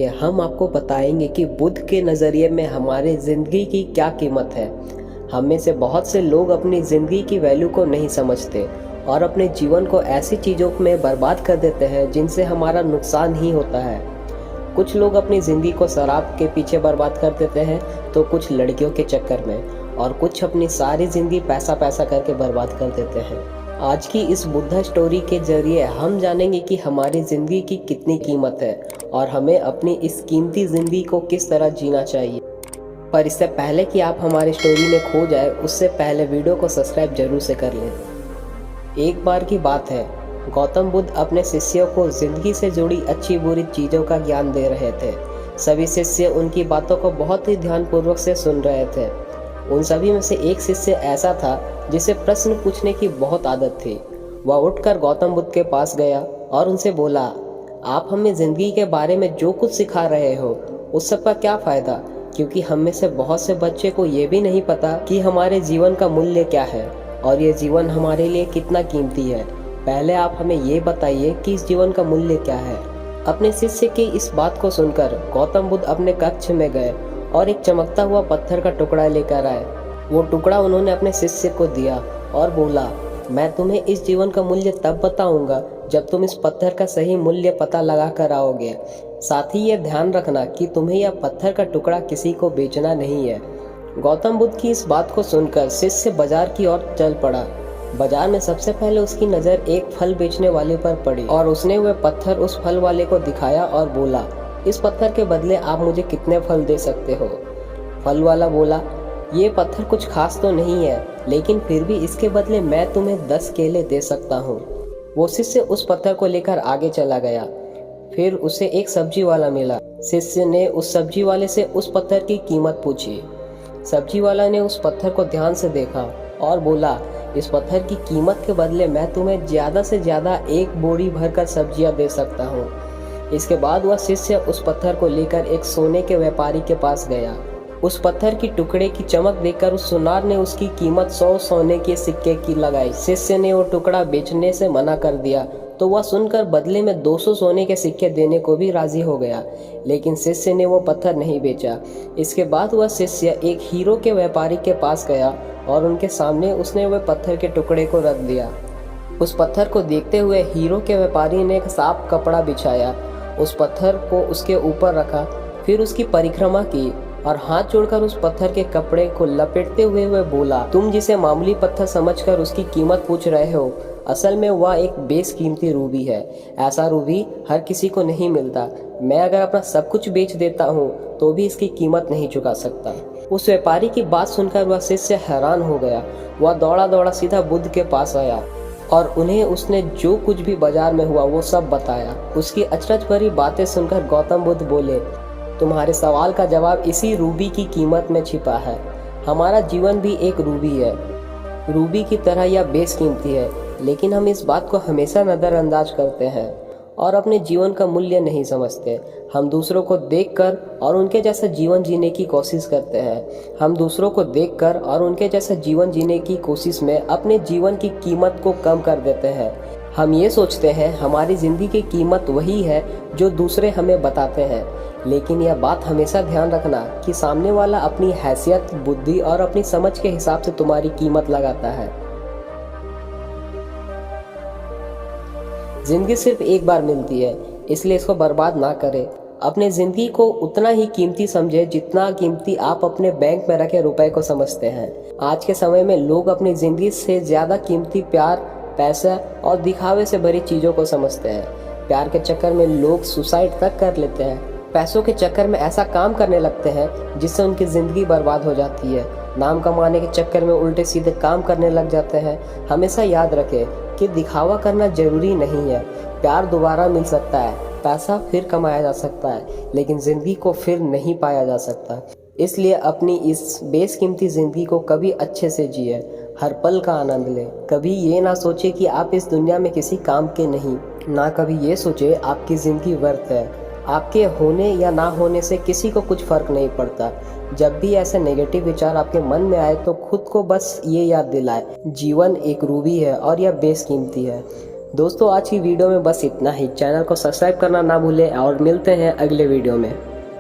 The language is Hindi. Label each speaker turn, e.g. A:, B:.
A: हम आपको बताएंगे कि बुद्ध के नज़रिए में हमारे ज़िंदगी की क्या कीमत है। हम में से बहुत से लोग अपनी ज़िंदगी की वैल्यू को नहीं समझते और अपने जीवन को ऐसी चीज़ों में बर्बाद कर देते हैं जिनसे हमारा नुकसान ही होता है। कुछ लोग अपनी ज़िंदगी को शराब के पीछे बर्बाद कर देते हैं, तो कुछ लड़कियों के चक्कर में, और कुछ अपनी सारी ज़िंदगी पैसा पैसा करके बर्बाद कर देते हैं। आज की इस बुद्धा स्टोरी के जरिए हम जानेंगे कि हमारी ज़िंदगी की कितनी कीमत है और हमें अपनी इस कीमती ज़िंदगी को किस तरह जीना चाहिए। पर इससे पहले कि आप हमारी स्टोरी में खो जाए, उससे पहले वीडियो को सब्सक्राइब जरूर से कर लें। एक बार की बात है, गौतम बुद्ध अपने शिष्यों को जिंदगी से जुड़ी अच्छी बुरी चीज़ों का ज्ञान दे रहे थे। सभी शिष्य उनकी बातों को बहुत ही ध्यानपूर्वक से सुन रहे थे। उन सभी में से एक शिष्य ऐसा था जिसे प्रश्न पूछने की बहुत आदत थी। वह उठकर गौतम बुद्ध के पास गया और उनसे बोला, आप हमें ज़िंदगी के बारे में जो कुछ सिखा रहे हो उस सब का क्या फ़ायदा, क्योंकि हम में से बहुत से बच्चे को ये भी नहीं पता कि हमारे जीवन का मूल्य क्या है और ये जीवन हमारे लिए कितना कीमती है। पहले आप हमें ये बताइए कि इस जीवन का मूल्य क्या है। अपने शिष्य की इस बात को सुनकर गौतम बुद्ध अपने कक्ष में गए और एक चमकता हुआ पत्थर का टुकड़ा लेकर आए। वो टुकड़ा उन्होंने अपने शिष्य को दिया और बोला, मैं तुम्हें इस जीवन का मूल्य तब बताऊंगा जब तुम इस पत्थर का सही मूल्य पता लगा कर आओगे। साथ ही ये ध्यान रखना कि तुम्हें यह पत्थर का टुकड़ा किसी को बेचना नहीं है। गौतम बुद्ध की इस बात को सुनकर शिष्य बाजार की ओर चल पड़ा। बाजार में सबसे पहले उसकी नज़र एक फल बेचने वाले पर पड़ी और उसने वह पत्थर उस फल वाले को दिखाया और बोला, इस पत्थर के बदले आप मुझे कितने फल दे सकते हो। फल वाला बोला, ये पत्थर कुछ खास तो नहीं है, लेकिन फिर भी इसके बदले मैं तुम्हें 10 केले दे सकता हूँ। वो शिष्य उस पत्थर को लेकर आगे चला गया। फिर उसे एक सब्जी वाला मिला। शिष्य ने उस सब्जी वाले से उस पत्थर की कीमत पूछी। सब्जी वाला ने उस पत्थर को ध्यान से देखा और बोला, इस पत्थर की कीमत के बदले मैं तुम्हें ज़्यादा से ज़्यादा एक बोरी भरकर सब्जियां दे सकता हूँ। इसके बाद वह शिष्य उस पत्थर को लेकर एक सोने के व्यापारी के पास गया। उस पत्थर की टुकड़े की चमक देखकर उस सुनार ने उसकी कीमत 100 सोने के सिक्के की लगाई। शिष्य ने वो टुकड़ा बेचने से मना कर दिया, तो वह सुनकर बदले में 200 सोने के सिक्के देने को भी राजी हो गया, लेकिन शिष्य ने वो पत्थर नहीं बेचा। इसके बाद वह शिष्य एक हीरो के व्यापारी के पास गया और उनके सामने उसने वह पत्थर के टुकड़े को रख दिया। उस पत्थर को देखते हुए हीरो के व्यापारी ने एक साफ कपड़ा बिछाया, उस पत्थर को उसके ऊपर रखा, फिर उसकी परिक्रमा की और हाथ जोड़कर उस पत्थर के कपड़े को लपेटते हुए वह बोला, तुम जिसे मामूली पत्थर समझकर उसकी कीमत पूछ रहे हो, असल में वह एक बेशकीमती रूबी है। ऐसा रूबी हर किसी को नहीं मिलता। मैं अगर अपना सब कुछ बेच देता हूँ तो भी इसकी कीमत नहीं चुका सकता। उस व्यापारी की बात सुनकर वह शिष्य हैरान हो गया। वह दौड़ा दौड़ा सीधा बुद्ध के पास आया और उन्हें उसने जो कुछ भी बाजार में हुआ वो सब बताया। उसकी अचरज भरी बातें सुनकर गौतम बुद्ध बोले, तुम्हारे सवाल का जवाब इसी रूबी की कीमत में छिपा है। हमारा जीवन भी एक रूबी है। रूबी की तरह यह बेशकीमती है, लेकिन हम इस बात को हमेशा नज़रअंदाज करते हैं और अपने जीवन का मूल्य नहीं समझते। हम दूसरों को देखकर और उनके जैसा जीवन जीने की कोशिश करते हैं। हम दूसरों को देखकर और उनके जैसा जीवन जीने की कोशिश में अपने जीवन की कीमत को कम कर देते हैं। हम ये सोचते हैं हमारी ज़िंदगी की कीमत वही है जो दूसरे हमें बताते हैं, लेकिन यह बात हमेशा ध्यान रखना कि सामने वाला अपनी हैसियत, बुद्धि और अपनी समझ के हिसाब से तुम्हारी कीमत लगाता है। जिंदगी सिर्फ एक बार मिलती है, इसलिए इसको बर्बाद ना करें। अपने ज़िंदगी को उतना ही कीमती समझे जितना कीमती आप अपने बैंक में रखे रुपए को समझते हैं। आज के समय में लोग अपनी ज़िंदगी से ज़्यादा कीमती प्यार, पैसा और दिखावे से भरी चीज़ों को समझते हैं। प्यार के चक्कर में लोग सुसाइड तक कर लेते हैं। पैसों के चक्कर में ऐसा काम करने लगते हैं जिससे उनकी ज़िंदगी बर्बाद हो जाती है। नाम कमाने के चक्कर में उल्टे सीधे काम करने लग जाते हैं। हमेशा याद रखें कि दिखावा करना जरूरी नहीं है। प्यार दोबारा मिल सकता है, पैसा फिर कमाया जा सकता है, लेकिन ज़िंदगी को फिर नहीं पाया जा सकता। इसलिए अपनी इस बेशकीमती ज़िंदगी को कभी अच्छे से जिए, हर पल का आनंद लें। कभी ये ना सोचे कि आप इस दुनिया में किसी काम के नहीं, ना कभी ये सोचे आपकी ज़िंदगी व्यर्थ है। आपके होने या ना होने से किसी को कुछ फ़र्क नहीं पड़ता। जब भी ऐसे नेगेटिव विचार आपके मन में आए तो खुद को बस ये याद दिलाए, जीवन एक रूबी है और यह बेशकीमती है। दोस्तों आज की वीडियो में बस इतना ही। चैनल को सब्सक्राइब करना ना भूलें और मिलते हैं अगले वीडियो में।